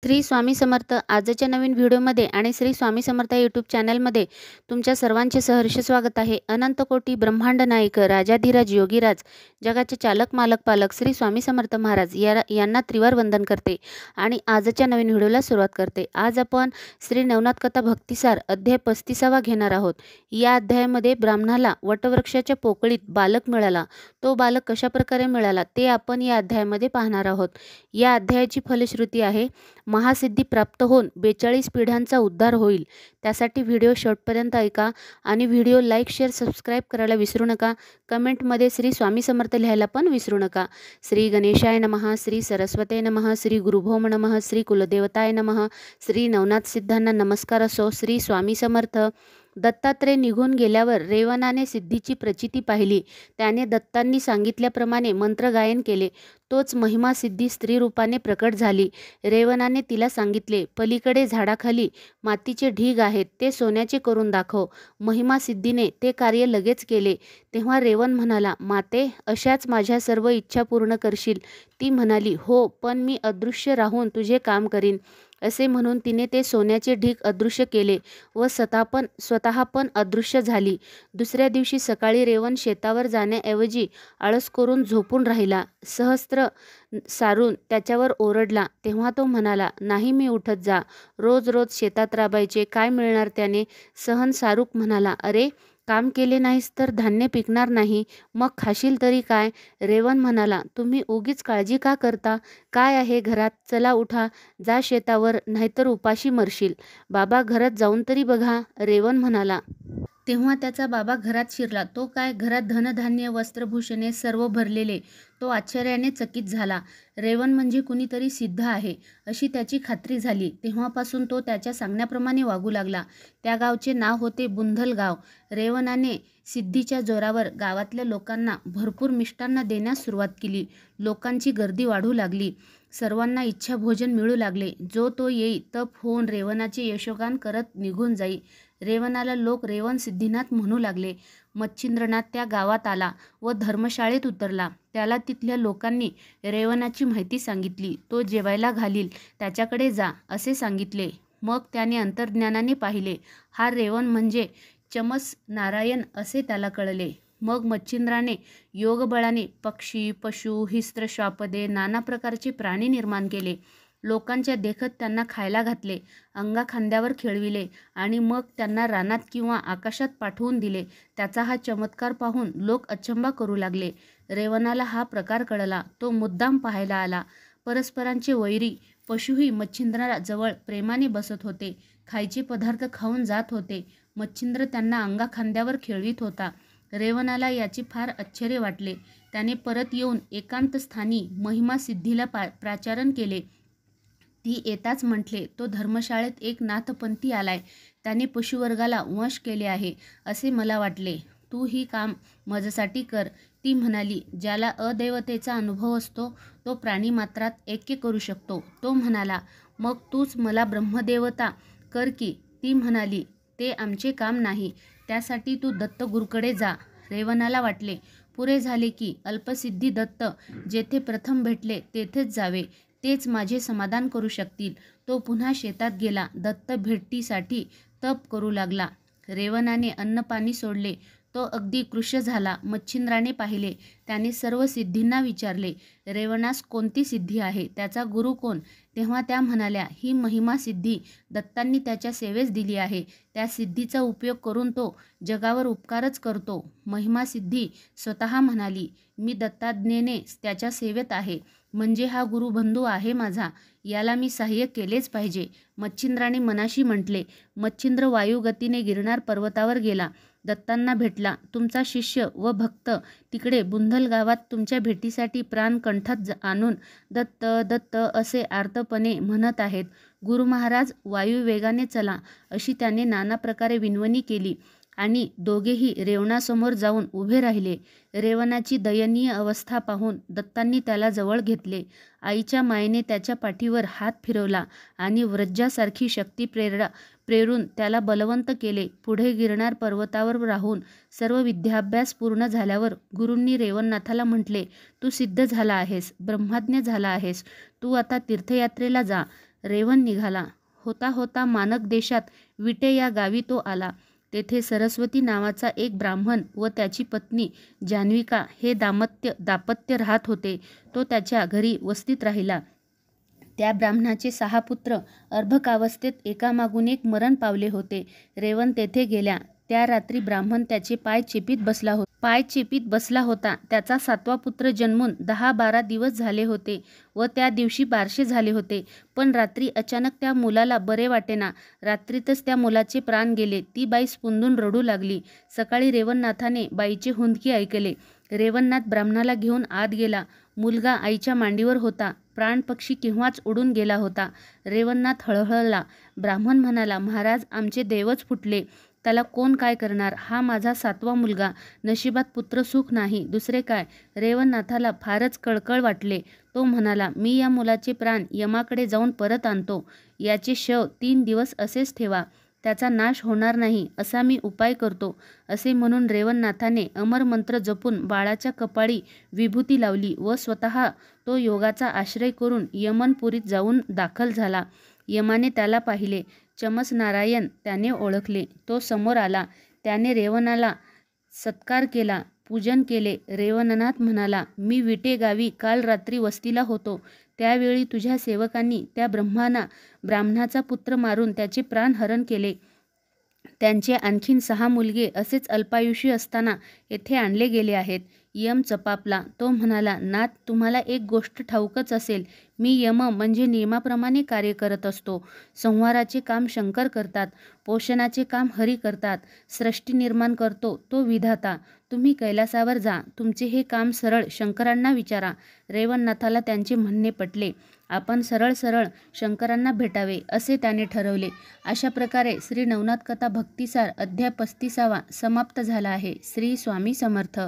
श्री स्वामी समर्थ. आजच्या नवीन व्हिडिओमध्ये आणि श्री स्वामी समर्थ यूट्यूब चॅनलमध्ये तुमच्या सर्वांचे सहर्ष स्वागत आहे. अनंत कोटी ब्रह्मांड नायक राजाधिराज योगीराज जगाचे चालक मालक पालक श्री स्वामी समर्थ महाराज यांना त्रिवार वंदन करते आणि आजच्या नवीन व्हिडिओला सुरुवात करते. आज आपण श्री नवनाथ कथा भक्तिसार अध्याय 35 घेणार आहोत. या अध्यायामध्ये ब्राह्मणाला वटवृक्षाच्या पोकळीत बालक मिळाला. तो बालक कशा प्रकारे मिळाला ते आपण या अध्यायामध्ये पाहणार आहोत. या अध्यायाची फलश्रुती आहे महासिद्धी प्राप्त होऊन 42 पिढ्यांचा उद्धार होईल. त्यासाठी व्हिडिओ शेवटपर्यंत ऐका आणि व्हिडिओ लाईक शेअर सबस्क्राईब करायला विसरू नका. कमेंटमध्ये श्री स्वामी समर्थ लिहायला पण विसरू नका. श्री गणेशाय नमः, श्री सरस्वते नमः, श्री गुरुभौम नमः, श्री कुलदेवताय नमः, श्री नवनाथ सिद्धांना नमस्कार असो. श्री स्वामी समर्थ. दत्तात्रय निघून गेल्यावर रेवणाने सिद्धीची प्रचिती पाहिली. त्याने दत्तांनी सांगितल्याप्रमाणे मंत्रगायन केले. तोच महिमा सिद्धी स्त्री रूपाने प्रकट झाली. रेवणाने तिला सांगितले, पलीकडे झाडाखाली मातीचे ढीग आहेत, ते सोन्याचे करून दाखव. महिमा सिद्धीने ते कार्य लगेच केले. तेव्हा रेवण म्हणाला, माते, अशाच माझ्या सर्व इच्छा पूर्ण करशील? ती म्हणाली, हो, पण मी अदृश्य राहून तुझे काम करीन. असे म्हणून तिने ते सोन्याचे ढीग अदृश्य केले व स्वतः पण अदृश्य झाली. दुसऱ्या दिवशी सकाळी रेवण शेतावर जाण्याऐवजी आळस करून झोपून राहिला. सहस्त्र सारून त्याच्यावर ओरडला. तेव्हा तो म्हणाला, नाही, मी उठत जा. रोज रोज शेतात राबायचे, काय मिळणार त्याने? सहन सारूक म्हणाला, अरे, काम केले नाहीस तर धान्य पिकणार नाही, मग खाशील तरी काय? रेवण म्हणाला, तुम्ही उगीच काळजी का करता? काय आहे घरात? चला उठा, जा शेतावर, नाहीतर उपाशी मरशील. बाबा, घरात जाऊन तरी बघा. रेवण म्हणाला. तेव्हा त्याचा बाबा घरात शिरला. तो काय, घरात धनधान्य वस्त्रभूषणे सर्व भरलेले. तो आश्चर्याने चकित झाला. रेवण म्हणजे कुणीतरी सिद्ध आहे अशी त्याची खात्री झाली. तेव्हापासून तो त्याच्या सांगण्याप्रमाणे वागू लागला. त्या गावचे नाव होते बुंधल गाव. रेवणाने सिद्धीच्या जोरावर गावातल्या लोकांना भरपूर मिष्टान्न देण्यास सुरुवात केली. लोकांची गर्दी वाढू लागली. सर्वांना इच्छा भोजन मिळू लागले. जो तो येई तप होऊन रेवणाचे यशोगान करत निघून जाई. रेवणाला लोक रेवण सिद्धीनाथ म्हणू लागले. मच्छिंद्रनाथ त्या गावात आला व धर्मशाळेत उतरला. त्याला तिथल्या लोकांनी रेवणाची माहिती सांगितली. तो जेवायला घालील, त्याच्याकडे जा, असे सांगितले. मग त्याने अंतर्ज्ञानाने पाहिले. हा रेवण म्हणजे चमस नारायण असे त्याला कळले. मग मच्छिंद्राने योगबळाने पक्षी, पशु, हिस्त्र, श्वापदे, नाना प्रकारचे प्राणी निर्माण केले. लोकांच्या देखत त्यांना खायला घातले, अंगा खांद्यावर खेळविले आणि मग त्यांना रानात किंवा आकाशात पाठवून दिले. त्याचा हा चमत्कार पाहून लोक अचंबा करू लागले. रेवणाला हा प्रकार कळला. तो मुद्दाम पाहायला आला. परस्परांचे वैरी पशुही मच्छिंद्राजवळ प्रेमाने बसत होते. खायचे पदार्थ खाऊन जात होते. मच्छिंद्र त्यांना अंगा खांद्यावर खेळवित होता. रेवणाला याचे फार आश्चर्य वाटले. त्याने परत येऊन एकांत स्थानी महिमा सिद्धीला प्राचारण केले. ती येताच म्हटले, तो धर्मशाळेत एक नाथपंथी आलाय. त्याने पशुवर्गाला वश केले आहे असे मला वाटले. तू ही काम माझ्यासाठी कर. ती म्हणाली, ज्याला अदैवतेचा अनुभव असतो तो प्राणी मात्रात ऐक्य करू शकतो. तो म्हणाला, मग तूच मला ब्रह्मदेवता कर की. ती म्हणाली, ते आमचे काम नाही. त्यासाठी तू दत्तगुरूकडे जा. रेवणाला वाटले, पुरे झाले की अल्पसिद्धी दत्त जेथे प्रथम भेटले तेथेच जावे. तेच माझे समाधान करू शकतील. तो पुन्हा शेतात गेला. दत्त भेटीसाठी तप करू लागला. रेवणाने अन्नपाणी सोडले. तो अगदी कृश झाला. मच्छिंद्राने पाहिले. त्याने सर्व सिद्धींना विचारले, रेवणास कोणती सिद्धी आहे? त्याचा गुरु कोण? तेव्हा त्या म्हणाल्या, ही महिमा सिद्धी दत्तांनी त्याच्या सेवेस दिली आहे. त्या सिद्धीचा उपयोग करून तो जगावर उपकारच करतो. महिमा सिद्धी स्वतः म्हणाली, मी दत्ताज्ञेने त्याच्या सेवेत आहे. म्हणजे हा गुरुबंधू आहे माझा. याला मी सहाय्य केलेच पाहिजे. मच्छिंद्राने मनाशी म्हटले. मच्छिंद्र वायुगतीने गिरनार पर्वतावर गेला. दत्तांना भेटला. तुमचा शिष्य व भक्त तिकडे बुंधल गावात तुमच्या भेटीसाठी प्राण कंठात आणून दत्त दत्त असे आर्तपणे म्हणत आहेत. गुरु महाराज, वायू वेगाने चला, अशी त्याने नाना प्रकारे विनवणी केली आणि दोघेही रेवणासमोर जाऊन उभे राहिले. रेवणाची दयनीय अवस्था पाहून दत्तांनी त्याला जवळ घेतले. आईच्या मायेने त्याच्या पाठीवर हात फिरवला आणि व्रज्यासारखी शक्ती प्रेरून त्याला बलवंत केले. पुढे गिरनार पर्वतावर राहून सर्व विद्याभ्यास पूर्ण झाल्यावर गुरूंनी रेवणनाथाला म्हटले, तू सिद्ध झाला आहेस, ब्रह्मज्ञ झाला आहेस. तू आता तीर्थयात्रेला जा. रेवण निघाला. होता होता मानक देशात विटे या गावी तो आला. तेथे सरस्वती नावाचा एक ब्राह्मण व त्याची पत्नी जान्विका हे दाम्पत्य राहत होते. तो त्याच्या घरी वस्तीत राहिला. त्या ब्राह्मणाचे 6 पुत्र अर्भकावस्थेत एकामागून एक मरण पावले होते. रेवण तेथे गेल्या. त्या रात्री ब्राह्मण त्याचे पाय चेपीत बसला होता. त्याचा 7वा पुत्र जन्मून 10-12 दिवस झाले होते व त्या दिवशी बारसे झाले होते. पण रात्री अचानक त्या मुलाला बरे वाटेना. रात्रीतच त्या मुलाचे प्राण गेले. ती बाई स्फुंदून रडू लागली. सकाळी रेवणनाथाने बाईचे हुंदके ऐकले. रेवणनाथ ब्राह्मणाला घेऊन आत गेला. मुलगा आईच्या मांडीवर होता. प्राणपक्षी केव्हाच उडून गेला होता. रेवणनाथ हळहळला. ब्राह्मण म्हणाला, महाराज, आमचे देवच फुटले. त्याला कोण काय करणार? हा माझा 7वा मुलगा. नशिबात पुत्रसुख नाही. दुसरे काय? रेवणनाथाला फारच कळकळ वाटले. तो म्हणाला, मी या मुलाचे प्राण यमाकडे जाऊन परत आणतो. याचे शव 3 दिवस असेच ठेवा. त्याचा नाश होणार नाही असा मी उपाय करतो. असे म्हणून रेवणनाथाने अमरमंत्र जपून बाळाच्या कपाळी विभूती लावली व स्वतः तो योगाचा आश्रय करून यमनपुरीत जाऊन दाखल झाला. यमाने त्याला पाहिले. चमस नारायण त्याने ओळखले. तो समोर आला. त्याने रेवणाला सत्कार केला, पूजन केले. रेवणनाथ म्हणाला, मी विटे गावी काल रात्री वस्तीला होतो. त्यावेळी तुझ्या सेवकांनी त्या ब्राह्मणाचा पुत्र मारून त्याचे प्राण हरण केले. त्यांचे आणखीन 6 मुलगे असेच अल्पायुषी असताना येथे आणले गेले आहेत. यम चपापला. तो म्हणाला, नाथ, तुम्हाला एक गोष्ट ठाऊकच असेल. मी यम म्हणजे नियमाप्रमाणे कार्य करत असतो. संहाराचे काम शंकर करतात. पोषणाचे काम हरी करतात. सृष्टी निर्माण करतो तो विधाता. तुम्ही कैलासावर जा. तुमचे हे काम सरळ शंकरांना विचारा. रेवणनाथाला त्यांचे म्हणणे पटले. आपण सरळ शंकरांना भेटावे असे त्याने ठरवले. अशा प्रकारे श्री नवनाथ कथा भक्तिसार अध्याय 35 समाप्त झाला आहे. श्री स्वामी समर्थ.